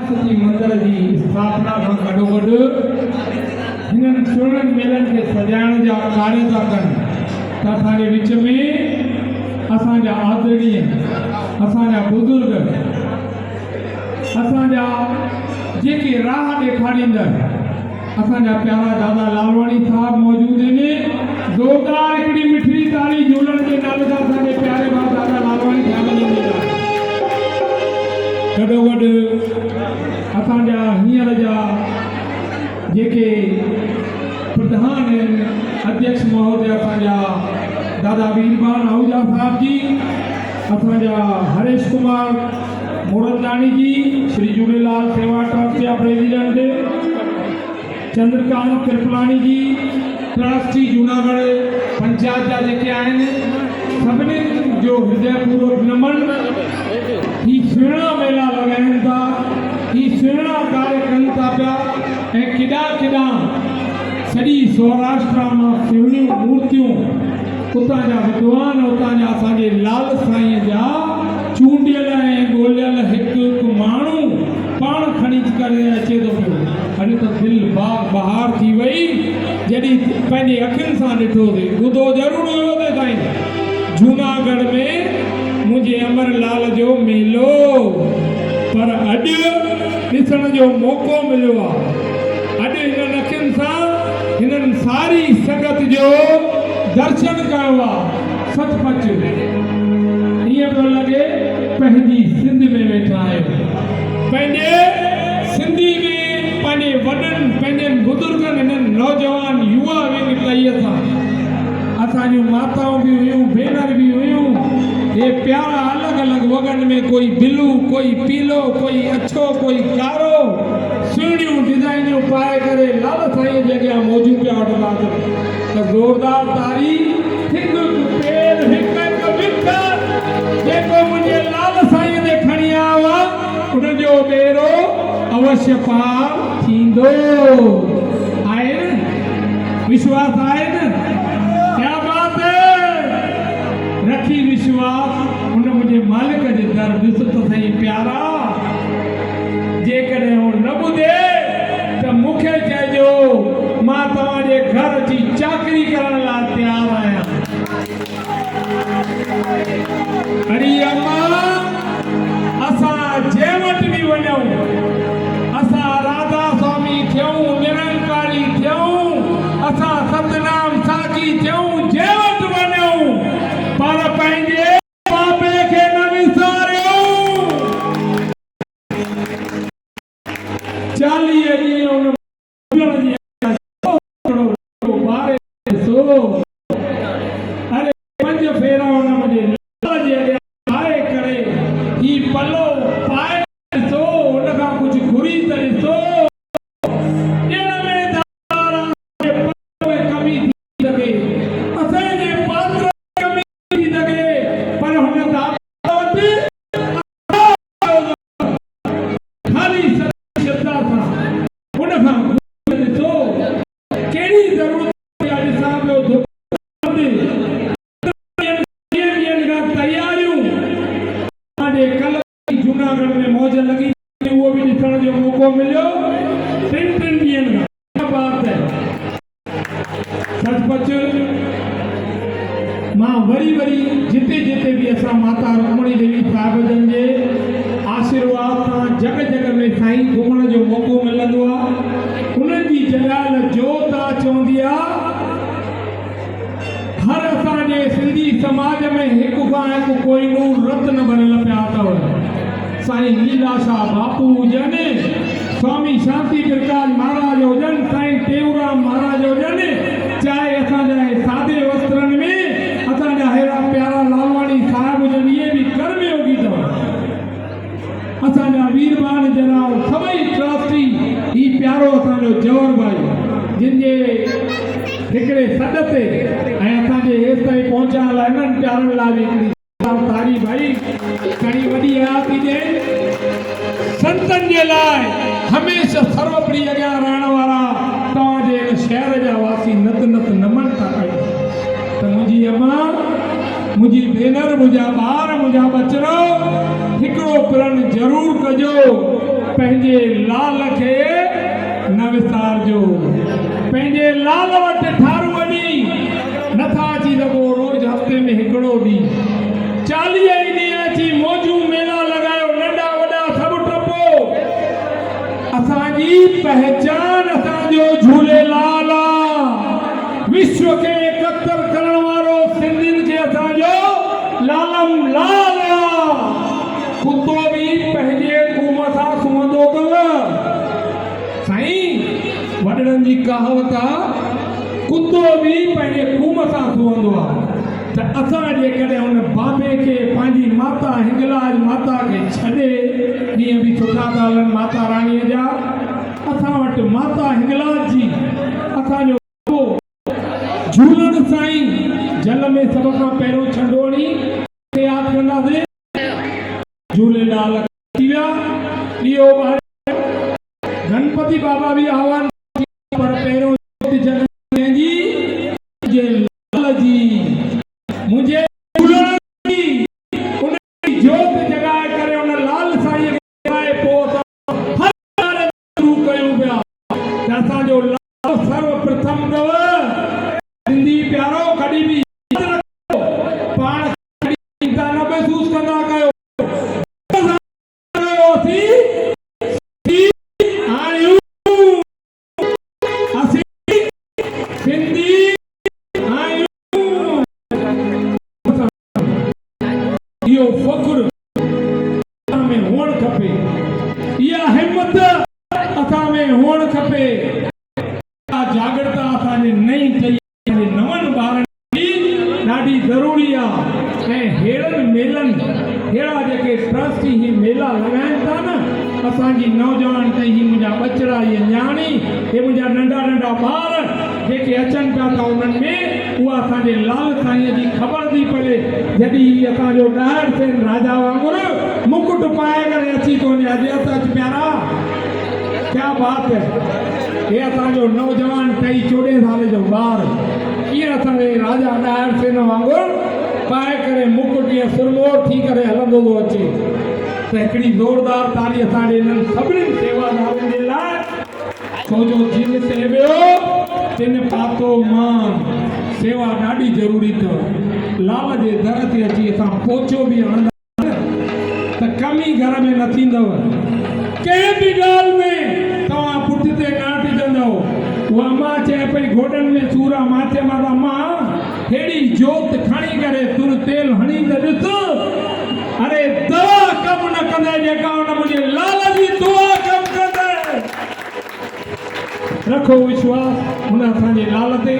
कैलाश जी मंदिर की स्थापना खां गॾोगॾु हिननि सुहिणनि मेलनि खे सजाइण जा कार्य था कनि त असांजे विच में असांजा आदरणीय असांजा बुज़ुर्ग असांजा जेके राह ॾेखारींदड़ असांजा प्यारा दादा लालवाणी साहब मौजूद आहिनि। ज़ोरदार हिकिड़ी मिठड़ी ताली झूलण जे नाले सां असांजे प्यारे भाउ दादा लालवाणी साहब जी गॾोगॾु असांजा हींअर जा जेके प्रधान आहिनि अध्यक्ष महोदय असांजा दादा वीरबान आहूजा साहब जी, असांजा हरेश कुमार मोरदानी जी, श्री झूलेलाल सेवा ट्रस्ट जा प्रेसिडेंट चंद्रकांत कृपलानी जी, ट्रस्टी जूनागढ़ पंचायत जा जेके आहिनि सभिनी जो हृदयपूर्वक नमन। ही सुहिणा मेला लॻाइनि था, ही सुहिणा कार्य कनि था पिया ऐं केॾा केॾा सॼी सौराष्ट्र मां सुहिणियूं मूर्तियूं उतां जा विद्वान उतां जा असांजे लाल साईं जा चूंडियल ऐं ॻोल्हियल हिकु हिकु माण्हू पाण खणी करे अचे थो पियो। अॼु त दिलि बाग बहार थी वई जॾहिं पंहिंजे अखियुनि सां ॾिठोसीं। ॿुधो ज़रूरु हुयो त साईं जूनागढ़ में मुंहिंजे अमरलाल जो मेलो, पर अॼु ॾिसण जो मौक़ो मिलियो आहे। अॼु हिननि अखियुनि सां हिननि सारी संगत जो दर्शन कयो आहे। सचपच ईअं पियो लॻे पंहिंजी सिंध में वेठा आहियो, पंहिंजे सिंधी में पंहिंजे वॾनि पंहिंजे बुज़ुर्गनि हिननि नौजवान युवा वेंगटईअ सां असांजूं माताऊं बि हुयूं, भेनर बि हुयूं। ये प्यारा अलग अलग वगन में कोई बिलू, कोई पीलो, कोई अछो, कोई कारो सुहिणियूं डिज़ाइनियूं पाए करे लाल साईं जे अॻियां मौजू पिया वठंदा त ज़ोरदार तारी हिकु पेर हिकु हिकु विख जेको मुंहिंजे लाल साईं ते खणी आयो आहे उनजो बेरो अवश्य पार थींदो। आहे न विश्वास आहे न? क्या बात है, रखी विश्वास उन मुझे मालिक जे दर ॾिस त सही प्यारा। जेकॾहिं उहो न ॿुधे त मूंखे चइजो, मां तव्हांजे घर अची चाकरी करण लाइ तयारु आहियां। अरे अम्मा असां जे वटि बि वञूं, असां राधा स्वामी थियूं, निरंकारी थियूं, असां सतनाम साखी थियूं, जे वटि वञूं, पर पंहिंजे बाबे खे न विसारियो। 40 ॾींहं अरे 5 फेरा हुन मुंहिंजे लाल जे अॻियां पाए करे ही पलो पाए ॾिसो, हुन खां कुझु घुरी त ॾिसो। ॾिण में दारा कमी थी सघे, असांजे पात्र कमी थी सघे, पर हुन दादा वटि खाली श्रद्धा सां हुन खां घुरी ॾिसो। कहिड़ी ज़रूरत आहे ॾिसां पियो तैयारियूं जूनागढ़ में मौज लगी, वो भी ॾिसण जो मौक़ो मिलियो 3 ॾींहंनि खां। क्या बात है, सचपच मां वरी वरी जिते जिते भी असां माता रुक्मणी देवी साहिब जन जे आशीर्वाद सां जग जग में साईं घुमण जो मौक़ो मिलंदो आहे। उन्हनि जी जलाल जोत चवंदी आहे, हर असांजे सिंधी समाज में हिकु खां हिकु कोई नूर रत्न बनल पिया अथव। साईं लीलाशाह बापू हुजनि, स्वामी शांति प्रकाश महाराज हुजनि, साईं टेऊराम महाराज हुजनि, चाहे असांजा सादे वस्त्रनि में असांजा अहिड़ा प्यारा लालवाणी साहिब हुजनि, इहे बि कर्मयोगी अथव। असांजा वीरबान जनाब सभई ट्रस्टी, ही प्यारो असांजो जवर भाई जिन जे हिकिड़े सॾ ते ऐं असांजे हेसि ताईं पहुचण लाइ हिननि प्यारनि लाइ बि हिकिड़ी तारी भाई खणी वॾी हयाती ॾियनि। संतनि जे लाइ हमेशह सर्वप्रिय अॻियां रहण वारा तव्हांजे हिन शहर जा वासी नत नत नमन था कनि त मुंहिंजी अम्मा, मुंहिंजी भेनर, मुंहिंजा ॿार, मुंहिंजा बचड़ो हिकिड़ो प्रण ज़रूरु कजो पंहिंजे लाल खे न विसारजो। पंहिंजे लाल वटि ठारू वॾी नथा अची सघो रोज़ हफ़्ते में हिकिड़ो ॾींहुं 40 ई ॾींहं अची मौजूं मेला लॻायो, नंढा वॾा सभु टपो। असांजी पहचान असांजो झूलेलाल आहे। विश्व खे एकत्र करण वारो सिंधियुनि खे असांजो लालम लाल आहे। कुतो बि पंहिंजे कूम सां सुम्हंदो अथव। साईं वॾड़नि जी कहावत आहे, कुतो बि पंहिंजे कूम सां सुम्हंदो आहे। त असां जेकॾहिं हुन बाबे खे पंहिंजी माता हिंगलाज माता खे छॾे, ॾींहं बि सुठा था हलनि माता राणीअ जा, असां वटि माता हिंगलाज जी असांजो झूलण साईं जल में सभ खां पहिरियों छंडोणी यादि कंदासीं। झूलेलाल थी विया, इहो गणपति बाबा भी आह्वान पर पहिरियों जगह जी लाल जी मुझे जोत जगाए करे उन लाल साईं खे पोइ हर शुरू कयूं पिया। असांजो लाल सर्वप्रथम अथव। सिंधी प्यारो कॾहिं बि पाण चिंता न महसूस कंदा कयो। जागृता असांजे नई टही नवनि ॿारनि जी ॾाढी ज़रूरी आहे। ऐं हेड़नि मेलनि हेड़ा जेके ट्रस्ट ही मेला लॻाइनि था न, असांजी नौजवान टही मुंहिंजा बचड़ा इहे न्याणी हे मुंहिंजा नंढा नंढा ॿार जेके अचनि पिया था उन्हनि में उहा असांजे लाल साईंअ जी ख़बर थी पए। जॾहिं असांजो ॾाहिर सेन राजा वांगुरु मुकुट पाए करे अची थो वञे। अॼु अच प्यारा, क्या बात है। ये असांजो नौजवान 23-24 साल जो ॿार कीअं असांजे राजा ॾाहिर सेन वांगुरु पाए करे मुकुट ईअं सुरमोर थी करे हलंदो थो अचे। त हिकिड़ी ज़ोरदार ताली असांजे इन्हनि सभिनीनि सेवादारनि जे लाइ। छो जो जिन ते वियो तिन पातो मान। सेवा ॾाढी ज़रूरी अथव। लाल जे दर ते अची असां पोचो बि हणंदा त कमी घर में न थींदव। कंहिं बि ॻाल्हि में तव्हां पुठिते न हटिजंदव। उहा मां चए पई गोॾनि में सूर आहे, मां चयोमांसि अम्मा हेड़ी जोत खणी करे तुर तेल हणी त ॾिस। अरे दवा कमु न कंदे जेका हुन मुंहिंजे लाल जी दुआ कमु कंदे। रखो विश्वास हुन असांजे लाल ते।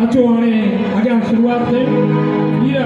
अचो हाणे अॻियां शुरूआत थिए।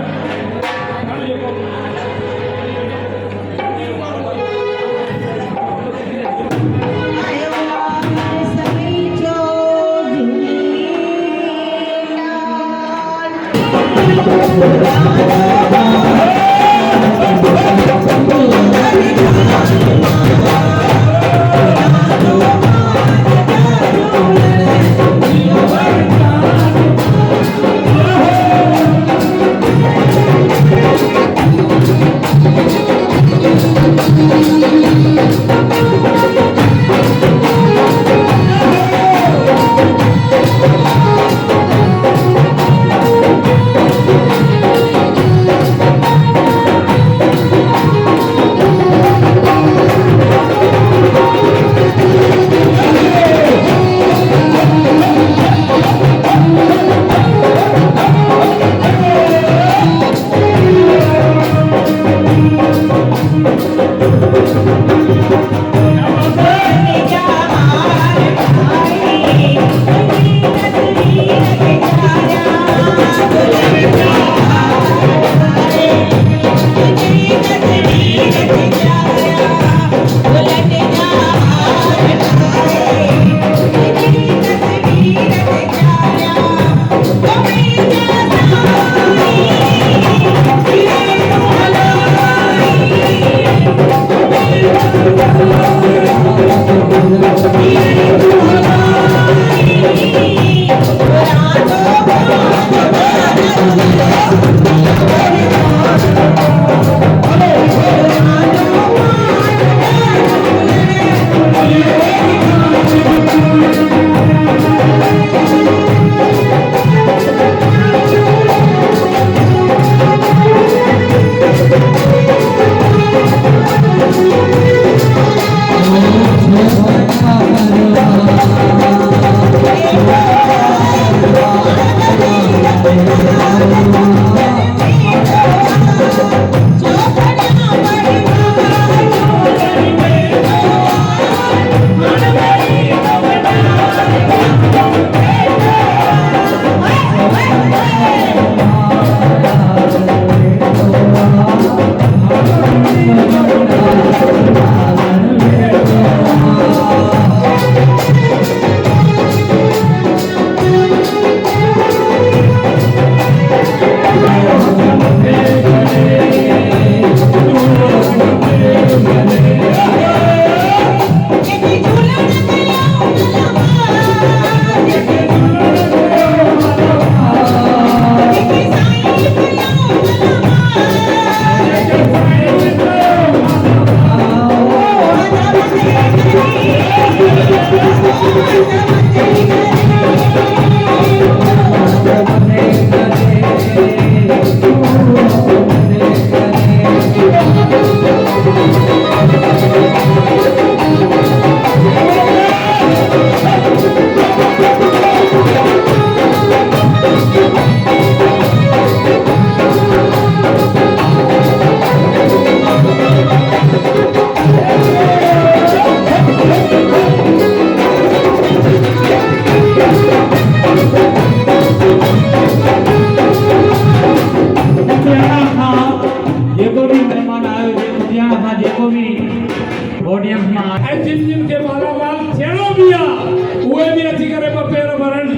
जिनके मालामाल थियणो बि आहे उहे बि अची करे ॿ पेर भरनि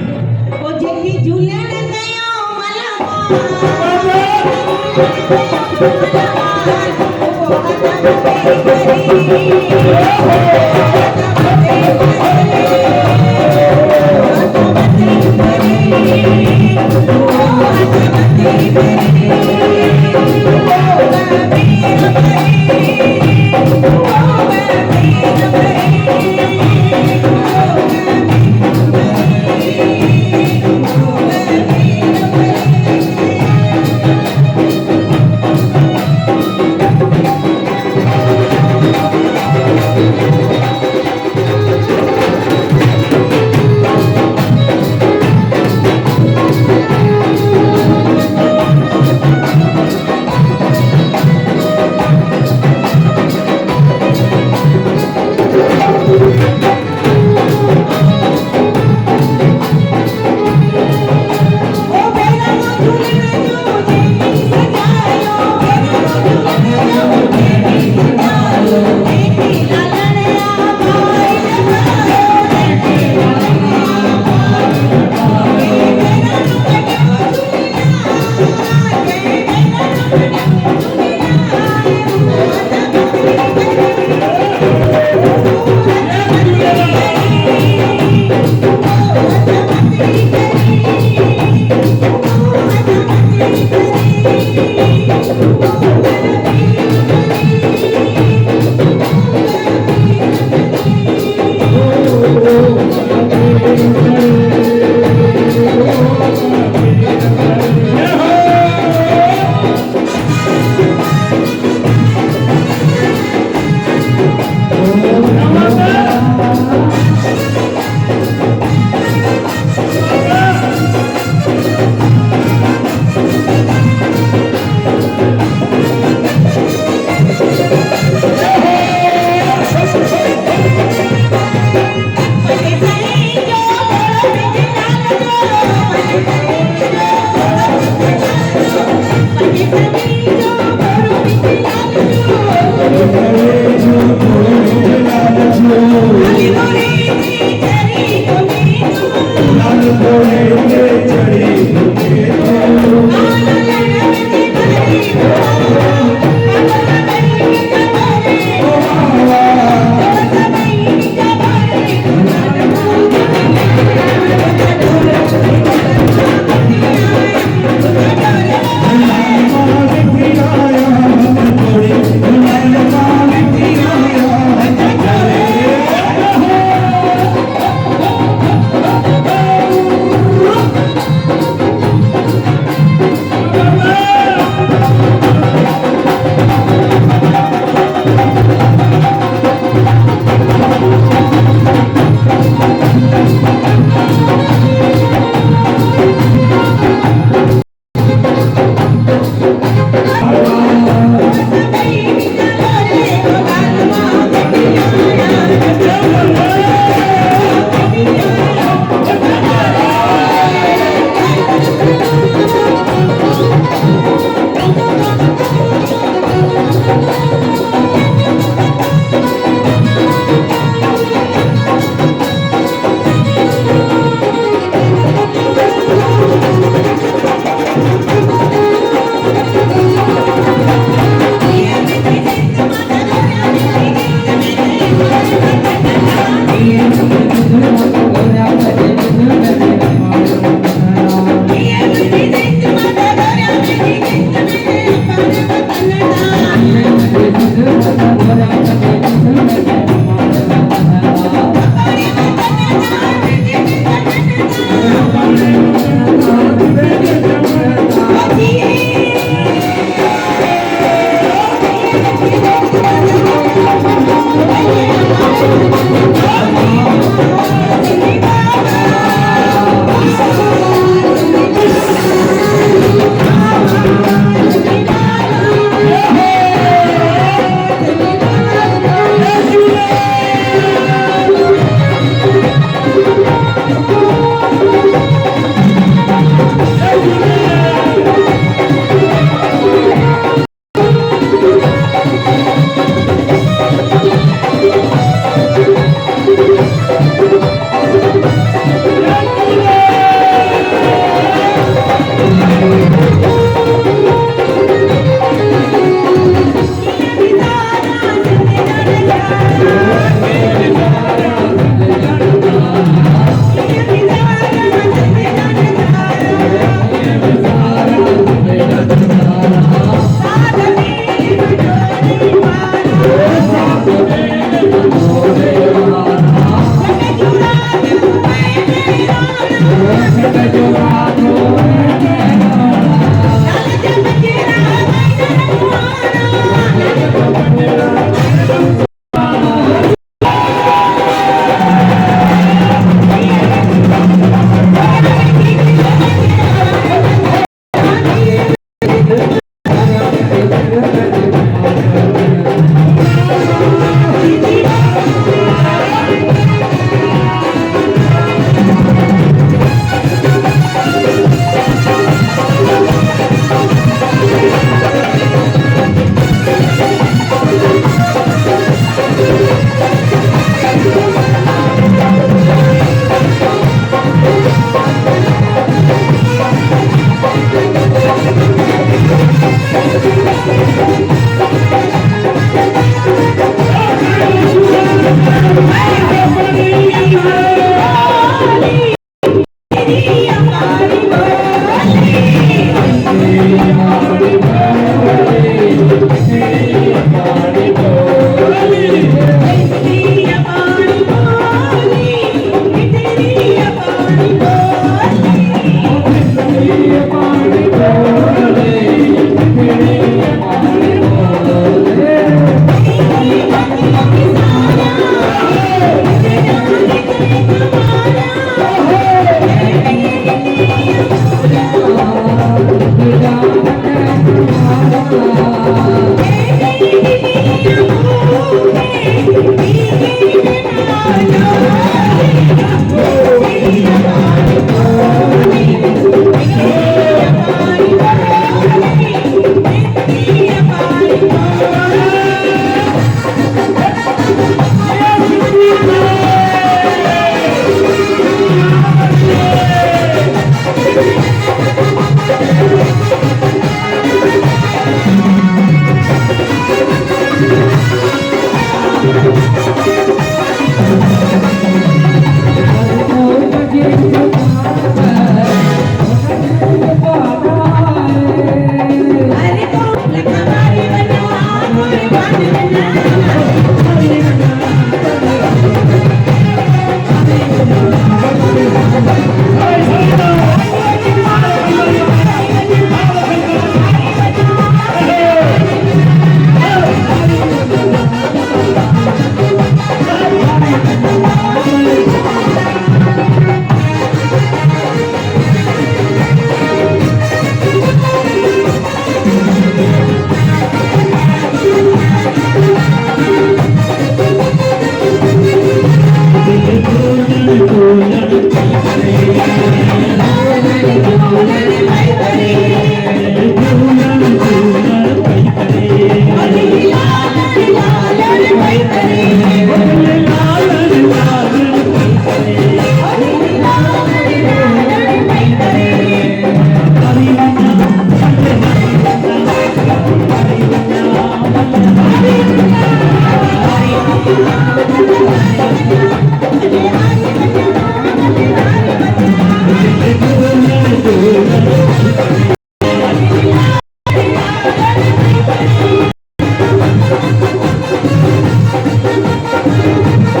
ओ जेकी झूलण कयो Bhai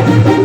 Thank you.